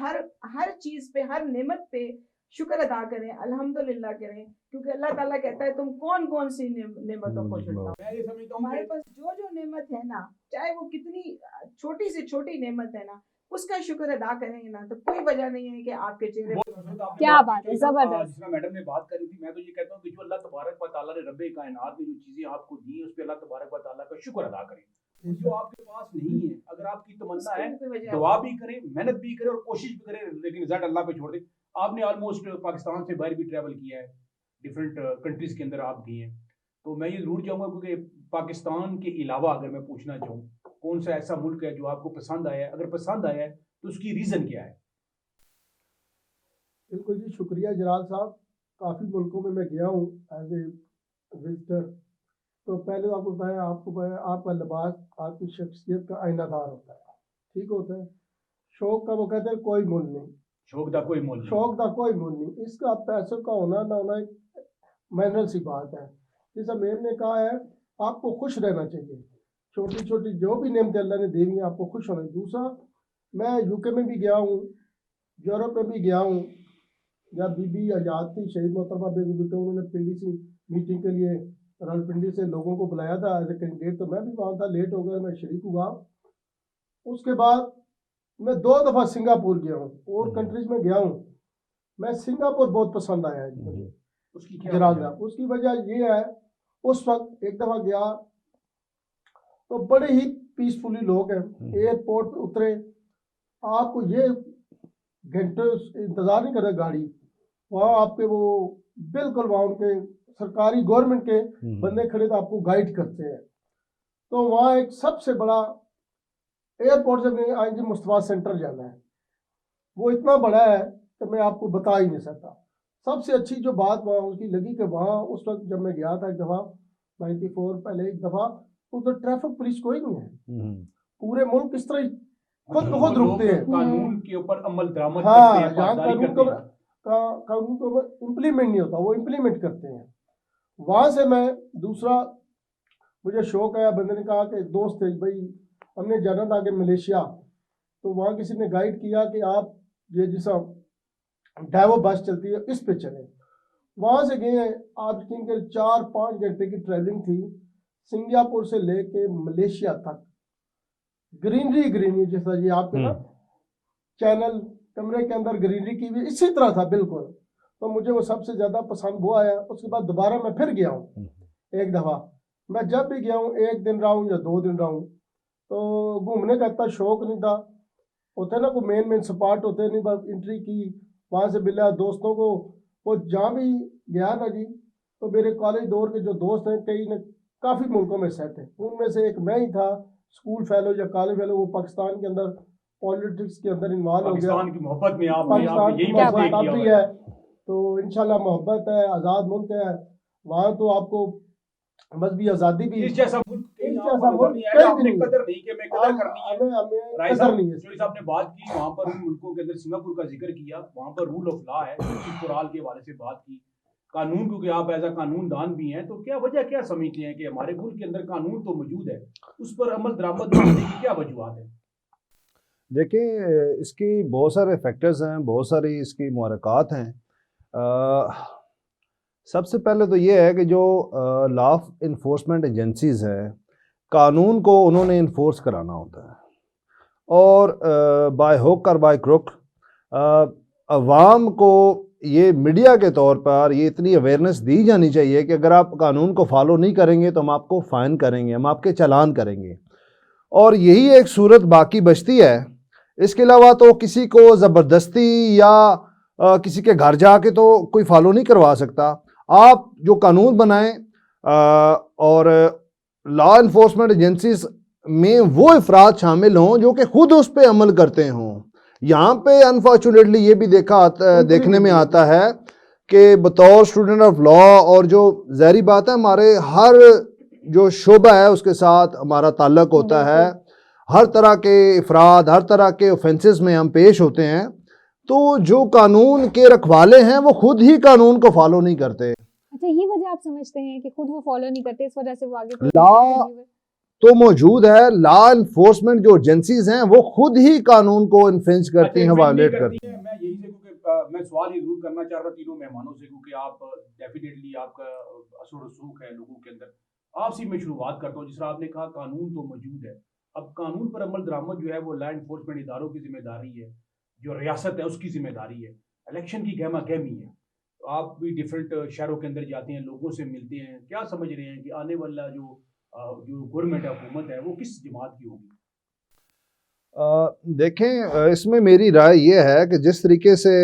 हर चीज पे, हर नेमत पे शुक्र अदा करें, अल्हम्दुलिल्लाह करें, क्योंकि अल्लाह ताला कहता है तुम कौन कौन सी नेमतों को छुड़ाओ। मैं ये समझता हूँ हमारे कि पास जो नेमत है ना, चाहे वो कितनी छोटी से छोटी नेमत है ना, उसका शुक्र अदा करेंगे ना तो कोई वजह नहीं है कि आपके चेहरे बहुत पे पसंद आपने क्या बात बात की है, कि जबरदस्त। जिस तरह मैडम ने बात करी थी, मैं तो ये कहता हूँ कि जो अल्लाह तबारक व तआला ने रब्बे कायनात ने जो चीजें आपको दी है उस पे अल्लाह तबारक व तआला का शुक्र अदा करें। और जो आपके पास नहीं है, अगर आपकी तमन्ना है, उसकी कोई वजह दुआ भी करें, मेहनत भी करें और कोशिश भी करें, लेकिन रिजल्ट अल्लाह पे छोड़ दें। आपने ऑलमोस्ट पाकिस्तान से बाहर भी ट्रैवल किया है, डिफरेंट कंट्रीज के अंदर आप गए हैं, तो मैं ये जरूर चाहूंगा क्योंकि पाकिस्तान के अलावा अगर मैं पूछना चाहूँ कौन सा ऐसा मुल्क है जो आपको पसंद आया है, अगर पसंद आया है तो उसकी रीजन क्या है? बिल्कुल जी, शुक्रिया जलाल साहब। काफ़ी मुल्कों में मैं गया हूँ एज ए विजिटर। तो पहले तो आपको बताया, आपका लिबास आपकी शख्सियत का आईनादार होता है, ठीक होता है। शौक का वो कहते हैं कोई मुल नहीं, शौक का कोई मोल नहीं। शौक का कोई मूल नहीं, इसका पैसों का होना ना होना एक मैनुअल सी बात है। जैसा मैम ने कहा है, आपको खुश रहना चाहिए, छोटी छोटी जो भी नेमतें अल्लाह ने दी हुई हैं आपको खुश होना चाहिए। दूसरा, मैं यूके में भी गया हूँ, यूरोप में भी गया हूँ, जब बीबी आज़ाद थी शहीद मोहतरमा बेगम, उन्होंने पिंडी सी मीटिंग के लिए रावलपिंडी से लोगों को बुलाया था एज ए कैंडिडेट, तो मैं भी वहाँ था, लेट हो गया, मैं शरीक हुआ। उसके बाद मैं 2 दफ़ा सिंगापुर गया हूँ और कंट्रीज में गया हूँ। मैं सिंगापुर बहुत पसंद आया है मुझे, उसकी क्या जरा वजह है? उसकी वजह ये है, उस वक्त एक दफ़ा गया तो बड़े ही पीसफुली लोग हैं, एयरपोर्ट पे उतरे, आपको ये घंटे इंतज़ार नहीं करता गाड़ी, वहाँ आपके वो बिल्कुल वहाँ उनके सरकारी गवर्नमेंट के बंदे खड़े तो आपको गाइड करते हैं। तो वहाँ एक सबसे बड़ा एयरपोर्ट से मैं आएंगे मुस्तफा सेंटर जाना है, वो इतना बड़ा है कि मैं आपको बता ही नहीं सकता। सबसे अच्छी जो बात वहाँ उसकी लगी कि वहाँ उस वक्त जब मैं गया था एक दफ़ा 94 पहले एक दफ़ा, उधर ट्रैफिक पुलिस कोई नहीं है, पूरे मुल्क इस तरह खुद ब खुद रुकते हैं, कानून के ऊपर अमल दरामद हाँ, करते हैं, जहाँ पासदारी कानून करते हैं। कानून को इम्प्लीमेंट नहीं होता वो इम्प्लीमेंट करते हैं। वहाँ से मैं दूसरा मुझे शौक आया, बंदे ने कहा कि दोस्त थे भाई, हमने जाना था कि मलेशिया, तो वहाँ किसी ने गाइड किया कि आप ये जैसा डाइवो बस चलती है इस पे चले। वहाँ से गए, आप यकीन करें 4-5 घंटे की ट्रैवलिंग थी, सिंगापुर से लेके मलेशिया तक, ग्रीनरी जैसा ये आपके ना चैनल कमरे के अंदर ग्रीनरी की भी इसी तरह था बिल्कुल। तो मुझे वो सबसे ज़्यादा पसंद वो आया। उसके बाद दोबारा मैं फिर गया हूँ एक दफ़ा, मैं जब भी गया हूँ 1 दिन रहा हूँ या 2 दिन रहा हूँ, तो घूमने का इतना शौक नहीं था, होते ना कोई मेन स्पॉट होते नहीं, बस एंट्री की, वहाँ से मिला दोस्तों को। वो जहाँ भी गया ना जी, तो मेरे कॉलेज दौर के जो दोस्त हैं कई ने काफ़ी मुल्कों में सेट हैं, उनमें से एक मैं ही था, स्कूल फेलो या कॉलेज फेलो, वो पाकिस्तान के अंदर पॉलिटिक्स के अंदर इन्वॉल्व हो गया। पाकिस्तान की मोहब्बत में आपने पाकिस्तान यही की मसला मोहब्बत किया अब भी हुआ है, तो इंशाल्लाह मोहब्बत है, आज़ाद मुल्क है, वहाँ तो आपको मजहबी आज़ादी भी, इस जैसा मुल्क कहीं इस आपको जैसा नजर मुल्क नहीं कहीं आएगा। भी आपने नहीं। कदर नहीं कि मैं कदर करनी है। हमें राय कदर साहब, नहीं है। चौधरी साहब ने बात की, वहाँ पर उन मुल्कों के अंदर सिंगापुर का जिक्र किया, वहाँ पर रूल ऑफ लॉ है, कुरान के हवाले से बात की, कानून, क्योंकि आप एज अ कानून दान भी हैं, तो क्या वजह क्या समझते हैं कि हमारे मुल्क के अंदर कानून तो मौजूद है, उस पर अमल दरामद न होने की क्या वजूहत है? देखिए, इसकी बहुत सारे फैक्टर्स हैं, बहुत सारी इसकी मुहरकात हैं। सबसे पहले तो ये है कि जो लॉ इन्फोर्समेंट एजेंसीज़ है, कानून को उन्होंने इन्फोर्स कराना होता है, और बाय हुक और बाय क्रुक अवाम को ये मीडिया के तौर पर ये इतनी अवेयरनेस दी जानी चाहिए कि अगर आप कानून को फॉलो नहीं करेंगे तो हम आपको फ़ाइन करेंगे, हम आपके चालान करेंगे, और यही एक सूरत बाकी बचती है। इसके अलावा तो किसी को ज़बरदस्ती या किसी के घर जाके तो कोई फॉलो नहीं करवा सकता। आप जो कानून बनाएं और लॉ इन्फोर्समेंट एजेंसीज में वो अफराद शामिल हों जो कि खुद उस पर अमल करते हों। यहाँ पे अनफॉर्चुनेटली ये भी देखने में आता है कि बतौर स्टूडेंट ऑफ लॉ, और जो ज़ाहिर बात है हमारे हर जो शोबा है उसके साथ हमारा ताल्लुक़ होता है, हर तरह के अफराद, हर तरह के ऑफेंसेस में हम पेश होते हैं, तो जो कानून के रखवाले हैं वो खुद ही कानून को फॉलो नहीं करते। अच्छा, ये वजह आप समझते हैं कि खुद वो फॉलो नहीं करते, इस वजह से वो आगे लॉ तो मौजूद है, लॉ इन्फोर्समेंट जो एजेंसीज हैं वो खुद ही कानून को इन्फ्रिंज करती हैं, वायलेट करती हैं। मैं यही से, क्योंकि मैं सवाल ही जरूर करना चाह रहा तीनों मेहमानों से, क्योंकि आप डेफिनेटली आपका असर रसूख है लोगों के अंदर। आपसे मैं शुरुआत करता हूँ, जिस तरह आपने कहा कानून तो मौजूद है, अब कानून पर अमल दरामद जो है वो लॉ इन्फोर्समेंट इदारों की जिम्मेदारी है, जो रियासत है उसकी जिम्मेदारी है। इलेक्शन की गहमा गहमी है, तो आप भी डिफरेंट शहरों के अंदर जाते हैं, लोगों से मिलते हैं, क्या समझ रहे हैं कि आने वाला जो गवर्नमेंट है, हुकूमत है, वो किस जमात की होगी? देखें, इसमें मेरी राय ये है कि जिस तरीके से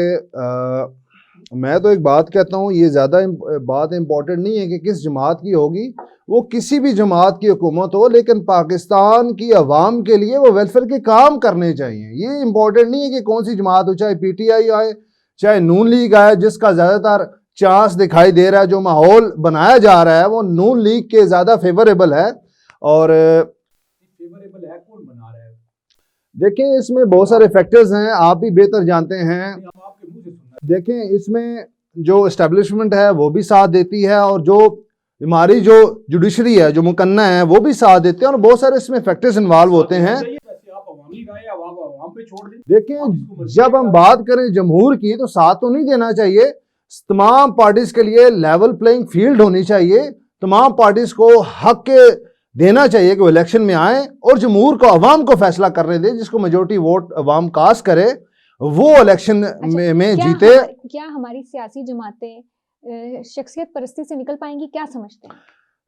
मैं तो एक बात कहता हूँ, ये ज़्यादा बात इम्पोर्टेंट नहीं है कि किस जमात की होगी, वो किसी भी जमात की हुकूमत हो, लेकिन पाकिस्तान की अवाम के लिए वो वेलफेयर के काम करने चाहिए। ये इम्पोर्टेंट नहीं है कि कौन सी जमात हो, चाहे PTI आए, चाहे नून लीग आए, जिसका ज़्यादातर चांस दिखाई दे रहा है, जो माहौल बनाया जा रहा है वो नून लीग के ज़्यादा फेवरेबल है। और फेवरेबल है, कौन बना रहा है? देखिए इसमें बहुत सारे फैक्टर्स हैं, आप भी बेहतर जानते हैं। अब आपके मुंह से सुनना देखें इसमें जो इस्टेब्लिशमेंट है वो भी साथ देती है, और जो हमारी जो जुडिशरी है, जो मुकन्ना है, वो भी साथ देते हैं, और बहुत सारे इसमें फैक्टर्स इन्वॉल्व होते हैं। वैसे आप अवामी राय अब आप अवाम पे छोड़ दें। देखें जब हम बात करें जमहूर की, तो साथ तो नहीं देना चाहिए। तमाम पार्टीज के लिए लेवल प्लेइंग फील्ड होनी चाहिए। तमाम पार्टीज को हक के देना चाहिए कि वो इलेक्शन में आए और जमहूर को, अवाम को फैसला करने दे, जिसको मेजोरिटी वोट अवाम कास्ट करे वो इलेक्शन में जीते। क्या हमारी सियासी जमातें शख्सियत परस्ती से निकल पाएंगी, क्या समझते हैं?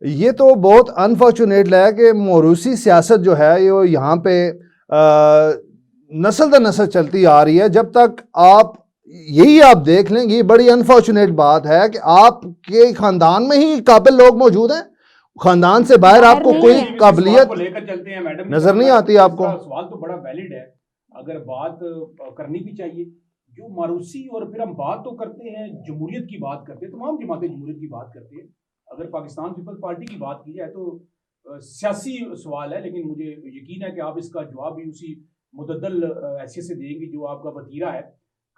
ये तो बहुत अनफॉर्चुनेट है कि मौरूसी सियासत जो है ये यहाँ पे नस्ल दर नस्ल चलती आ रही है। जब तक आप यही आप देख लें, ये बड़ी अनफॉर्चुनेट बात है कि आपके खानदान में ही काबिल लोग मौजूद हैं, खानदान से बाहर आपको कोई काबिलियत लेकर चलते हैं मैडम, नजर नहीं आती आपको। सवाल तो बड़ा वैलिड है, अगर बात करनी भी चाहिए। जो मारूसी, और फिर हम बात तो करते हैं जमहूरियत की बात करते हैं, तमाम जमातें जमहूरियत की बात करते हैं। अगर पाकिस्तान पीपल्स पार्टी की बात की जाए तो सियासी सवाल है, लेकिन मुझे यकीन है कि आप इसका जवाब भी उसी मुतद्दल हैसियत से देंगे जो आपका वतीरा है।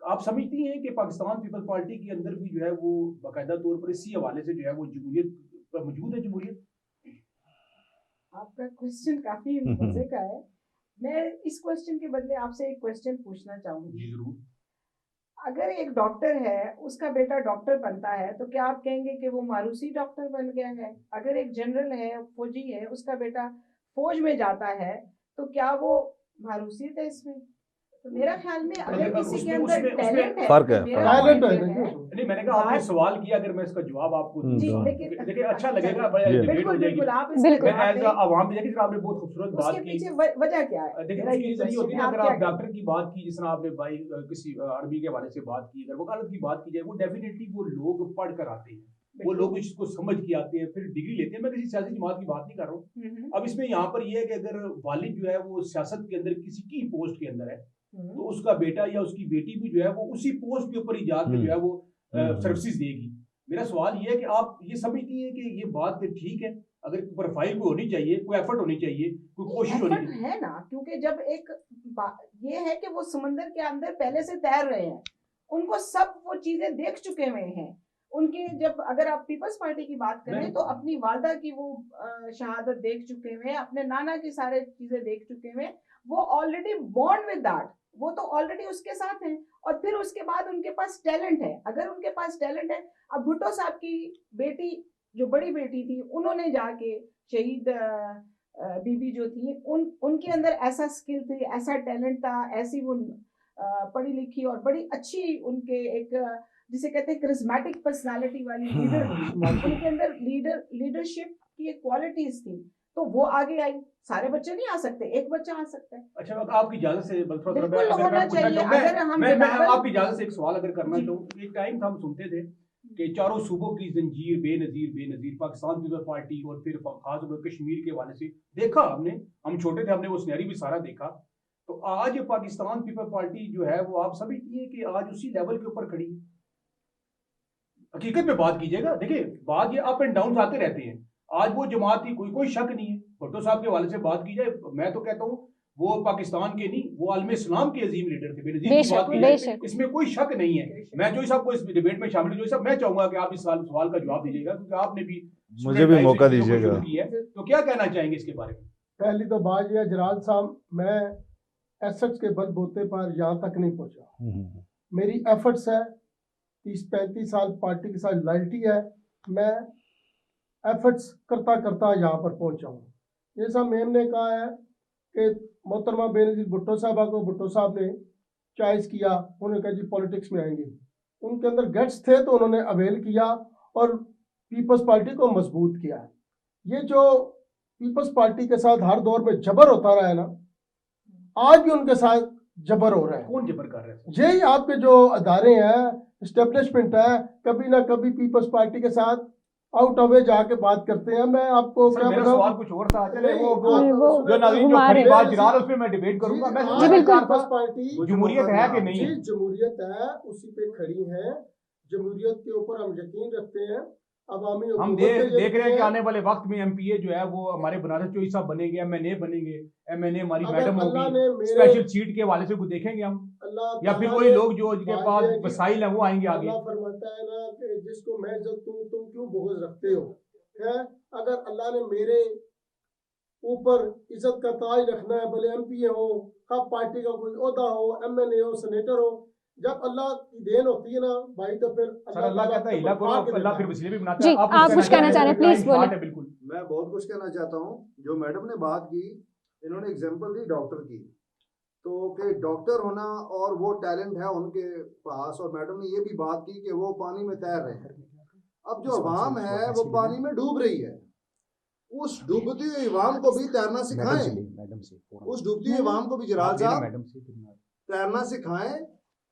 आप समझती हैं कि पाकिस्तान पीपल्स पार्टी के अंदर भी जो है वो बाकायदा तौर पर इसी हवाले से जो है वो जमहूरियत पर मौजूद है? जमहूरियत, आपका क्वेश्चन काफी मजे का है। मैं इस क्वेश्चन के बदले आपसे एक क्वेश्चन पूछना चाहूंगी। जी जरूर। अगर एक डॉक्टर है, उसका बेटा डॉक्टर बनता है, तो क्या आप कहेंगे कि वो मारूसी डॉक्टर बन गया है? अगर एक जनरल है, फौजी है, उसका बेटा फौज में जाता है, तो क्या वो मारूसी है इसमें? तो मेरा ख्याल में अगर किसी के अंदर टैलेंट है, फर्क है, मेरा टैलेंट point है। ये नहीं, मैंने कहा आपने सवाल किया, अगर मैं इसका जवाब आपको दूं, जी, तो लेकिन देखिए अच्छा लगेगा, बड़ा डिबेट हो बिल्कुल जाएगी। बिल्कुल आप बिल्कुल। मैं एज अवाम भी, देखिए आपने बहुत खूबसूरत बात उसके की। पीछे वजह क्या है? देखिए मेरा उसकी ये रीजन ये होती है question ना, अगर क्या आप डॉक्टर की बात की, जिस तरह आपने भाई किसी आर्मी के हवाले से बात की, अगर वकालत की बात की जाए, वो डेफिनेटली वो लोग पढ़ कर आते हैं, वो लोग इसको समझ के आते हैं, फिर डिग्री लेते हैं। मैं किसी सियासी जमात की बात नहीं कर रहा हूँ। अब इसमें यहाँ पर यह है कि अगर वालिद जो है वो सियासत के अंदर किसी की पोस्ट के अंदर है, तो उसका बेटा या उसकी बेटी भी जो है वो उसी पोस्ट के ऊपर ही जाकर जो है वो सर्विसेज देगी। मेरा सवाल ये है कि आप ये समझती हैं कि ये बात ठीक है? अगर प्रोफाइल को होनी चाहिए, कोई एफर्ट होनी चाहिए, कोई कोशिश होनी चाहिए। है ना, क्योंकि जब ये है कि वो समंदर के अंदर पहले से तैर रहे हैं, उनको सब वो चीजें देख चुके हुए हैं। उनके जब अगर आप पीपल्स पार्टी की बात करें तो अपनी वालदा की वो शहादत देख चुके हुए, अपने नाना की सारे चीजें देख चुके हुए, वो ऑलरेडी बॉर्न विद दैट, वो तो ऑलरेडी उसके साथ हैं। और फिर उसके बाद उनके पास टैलेंट है, अगर उनके पास टैलेंट है। अब भुट्टो साहब की बेटी, जो बड़ी बेटी थी, उन्होंने जाके शहीद बीबी जो थी, उनके अंदर ऐसा स्किल थी, ऐसा टैलेंट था, ऐसी वो पढ़ी लिखी और बड़ी अच्छी उनके एक जिसे कहते हैं करिस्मेटिक पर्सनालिटी वाली लीडर थी। उनके अंदर लीडरशिप की एक क्वालिटीज थी, तो वो आगे आई। सारे बच्चे नहीं आ सकते, एक बच्चा आ सकता है। अच्छा, आपकी इजाजत से बिल्कुल होना चाहिए। अगर हम मैं आपकी इजाजत से एक सवाल अगर करना चाहूँ। एक टाइम था हम सुनते थे कि चारों सूबों की जंजीर बेनजीर पाकिस्तान पीपल्स पार्टी, और फिर खासतौर पर कश्मीर के हवाले से देखा हमने, हम छोटे थे, हमने वो सिनेरी भी सारा देखा। तो आज पाकिस्तान पीपल्स पार्टी जो है वो आप समझती है कि आज उसी लेवल के ऊपर खड़ी है? हकीकत में बात कीजिएगा, देखिए बात ये अप एंड डाउन आते रहते हैं। आज वो जमात की कोई शक नहीं है। भुट्टो साहब के हवाले से बात की जाए, मैं तो कहता हूँ वो पाकिस्तान के नहीं, वो आलम इस्लाम के अजीम लीडर थे। बेनजीर की बात की जाए, इसमें कोई शक नहीं है। मैं जोई साहब को इस डिबेट में शामिल, जोई साहब मैं चाहूंगा कि आप इस सवाल का जवाब दीजिएगा, क्योंकि आपने भी मुझे भी मौका दीजिएगा। तो क्या कहना चाहेंगे इसके बारे में? पहली तो बात यह, जराल साहब, मैं एसेट्स के बलबूते पर यहाँ तक नहीं पहुँचा। मेरी एफर्ट्स है, 30-35 साल पार्टी के साथ लॉयल्टी है, मैं एफर्ट्स करता करता यहाँ पर पहुँचा हूँ। जैसा मैम ने कहा है कि मोहतरमा बेनजीर भुट्टो साहबा को भुट्टो साहब ने चॉइस किया, उन्होंने कहा जी पॉलिटिक्स में आएंगे। उनके अंदर गट्स थे तो उन्होंने अवेल किया और पीपल्स पार्टी को मजबूत किया। ये जो पीपल्स पार्टी के साथ हर दौर में जबर होता रहा है ना, आज भी उनके साथ जबर हो रहा है। कौन जबर कर रहा है? यही आपके जो अदारे हैं, एस्टेब्लिशमेंट है, कभी ना कभी पीपल्स पार्टी के साथ आउट ऑफ वे जाके बात करते हैं। मैं आपको क्या मेरा सवाल कुछ और था। चले वो जो नवीन जो खड़ी बात जिला उस पे मैं डिबेट करूंगा। मैं पीपल्स पार्टी जमहूरियत है कि नहीं? जी जमहूरियत है, उसी पे खड़ी है। जमहूरियत के ऊपर हम यकीन रखते हैं अवामी हम हुकूमत पे ये देख रहे हैं कि है, आने वाले वक्त में एमपीए जो है वो हमारे बनारस चौधरी साहब बनेंगे, एमएनए बनेंगे, एमएनए हमारी अगर मैडम अल्लाह होगी, ने मेरे स्पेशल सीट के हवाले से कुछ देखेंगे हम, अल्लाह या फिर ताला वही ने लोग जो जिनके बात पास ये है कि वसाइल है वो आएंगे आगे। अल्लाह फरमाता है ना कि जिसको मैं इज्जत दूं तुम क्यों बुग़्ज़ रखते हो, है? अगर अल्लाह ने मेरे ऊपर इज्जत का ताज रखना है, भले एमपीए हो, कब पार्टी का कोई ओहदा हो, एमएनए हो, सेनेटर हो, जब अल्लाह की देन होती है ना भाई तो फिर सर अल्लाह ताला कहता है अपने हिला ऊपर करो, फाड़ के अल्लाह देता फिर है। वसीले भी बनाता जी, है। आप कुछ कहना चाह रहे हैं, प्लीज बोलें। है बिल्कुल। मैं बहुत कुछ कहना चाहता हूँ। जो मैडम ने बात की, इन्होंने एग्जांपल दी डॉक्टर की, तो कि डॉक्टर होना और वो टैलेंट है उनके पास, और मैडम ने ये भी बात की कि वो पानी में तैर रहे हैं। अब जो अवाम है वो पानी में डूब रही है, उस डूबती हुई अवाम को भी तैरना सिखाएं, उस डूबती हुई अवाम को भी जलाल साहब तैरना सिखाएं।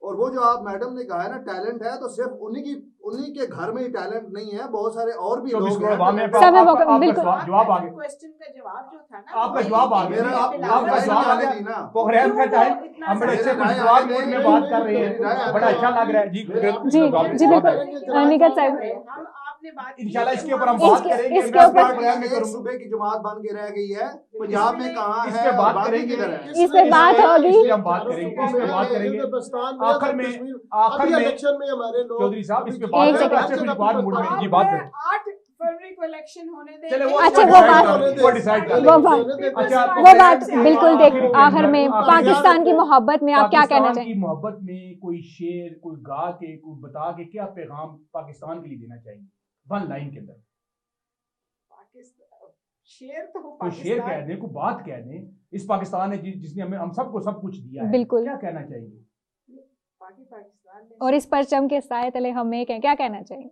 और वो जो आप मैडम ने कहा है ना टैलेंट है, तो सिर्फ उन्हीं के घर में ही टैलेंट नहीं है, बहुत सारे और भी लोग हैं। जवाब आ गया, क्वेश्चन का जवाब जो था ना, आपका जवाब आ गया, मेरा आपका जवाब आ गया। प्रोग्राम का टाइम हम बड़े अच्छे खुशगवार मूड में बात कर रहे हैं, बड़ा अच्छा लग रहा है जी। जी बिल्कुल निगत साहब, आपने बात इंशाल्लाह इसके ऊपर हम बात करेंगे। इसके ऊपर प्रोग्राम में करूंगा, सूबे की जमात बन के रह गई है, पंजाब में कहाँ है, इस पे बात बाकी करेंगे। किधर है? इस पे बात होगी। इस पे हम बात करेंगे, इस पे बात करेंगे। आखिर में इलेक्शन में हमारे लोग चौधरी साहब इस पे बात एक करेंगे, सेकंड। अच्छे खुशगवार मूड में जी बात करें। 8 फरवरी को इलेक्शन होने दें। चले वो अच्छा, वो डिसाइड कर वो लेंगे। बात अच्छा, वो बात बिल्कुल देख, आखिर में पाकिस्तान की मोहब्बत में आप क्या कहना पाकिस्तान चाहेंगे? की मोहब्बत में कोई शेर, कोई गा के, कोई बता के क्या पैगाम पाकिस्तान के लिए देना चाहेंगे वन लाइन के अंदर? शेर तो हो कोई शेर कह दें, कोई बात कह दें, इस पाकिस्तान ने जिसने हमें हम सबको सब कुछ दिया है, बिल्कुल। क्या कहना चाहेंगे? पाकिस्तान ने और इस परचम के साए तले हम एक हैं, क्या कहना चाहेंगे?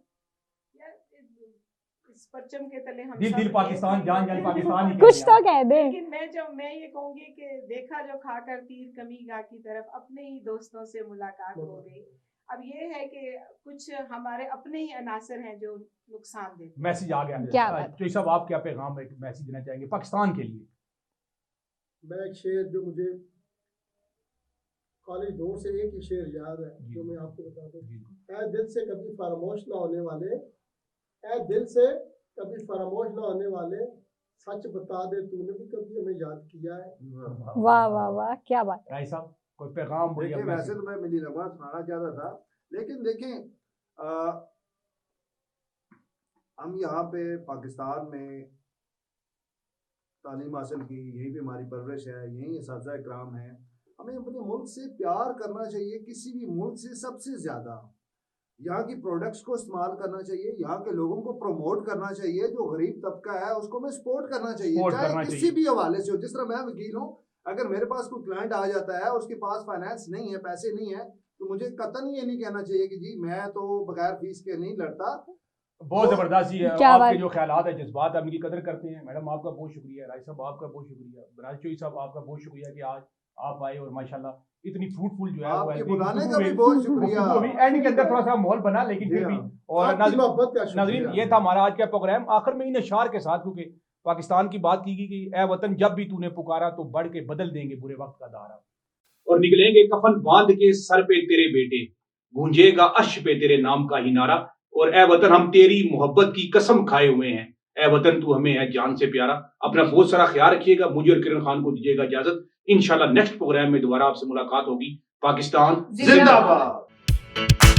इस परचम के तले हम दिल सब दिल एक पाकिस्तान, हैं। जान जान पाकिस्तान ही कुछ कह तो दिया। कह दे। लेकिन मैं ये कहूंगी कि देखा जो खाकर तीर कमी गा की तरफ, अपने ही दोस्तों से मुलाकात हो गई। अब ये है कि कुछ हमारे अपने ही अनासर हैं जो नुकसान देते हैं। मैसेज आ गया। क्या बात? चौधरी साहब आप क्या पैगाम, एक मैसेज देना चाहेंगे पाकिस्तान के लिए? मैं एक शेर जो मुझे कॉलेज दौर से एक ही शेर याद है जो मैं आपको बता दूं। ऐ दिल से कभी फरामोश ना होने वाले, ऐ दिल से कभी फरामोश ना होने वाले, सच बता दे तूने भी कभी हमें याद किया है। वाह वाह वाह, क्या बात। राय साहब कोई पैगाम बोलिए। देखिए वैसे तो मैं मिली लगा सुनाना चाहता था, लेकिन देखें हम यहाँ पे पाकिस्तान में तालीम हासिल की, यहीं पे हमारी परवरिश है, यहीं इस्तिज़ा इकराम है। हमें अपने मुल्क से प्यार करना चाहिए, किसी भी मुल्क से सबसे ज़्यादा यहाँ की प्रोडक्ट्स को इस्तेमाल करना चाहिए, यहाँ के लोगों को प्रमोट करना चाहिए, जो गरीब तबका है उसको हमें सपोर्ट करना चाहिए, चाहे किसी भी हवाले से हो। जिस तरह मैं वकील हूँ, अगर मेरे पास कोई क्लाइंट आ जाता है, उसके पास फाइनेंस नहीं है, पैसे नहीं है, तो मुझे कतई ये नहीं कहना चाहिए कि जी मैं तो बगैर फीस के नहीं लड़ता। बहुत जबरदस्त ही है आपके जो ख्यालात है, जज्बात, हम इनकी कदर करते हैं। मैडम आपका बहुत शुक्रिया, राय साहब आपका बहुत शुक्रिया, बनारस चौधरी साहब आपका बहुत शुक्रिया कि आज आप आए और माशाल्लाह इतनी फ्रूटफुल जो है आपके बुलाने का भी बहुत शुक्रिया। एंड के अंदर थोड़ा सा माहौल बना, लेकिन फिर भी। और नाज़रीन ये था हमारा आज का प्रोग्राम। आखिर में इन अशार के साथ, क्योंकि पाकिस्तान की बात की गई कि ए वतन जब भी तूने पुकारा तो बढ़ के बदल देंगे बुरे वक्त का दारा, और निकलेंगे कफन बांध के सर पे तेरे बेटे, गूंजेगा अर्श पे तेरे नाम का ही नारा, और ए वतन हम तेरी मोहब्बत की कसम खाए हुए हैं, ए वतन तू हमें है जान से प्यारा। अपना बहुत सारा ख्याल रखिएगा, मुझे और किरण खान को दीजिएगा इजाजत। इंशाल्लाह नेक्स्ट प्रोग्राम में दोबारा आपसे मुलाकात होगी। पाकिस्तान जिंदाबाद।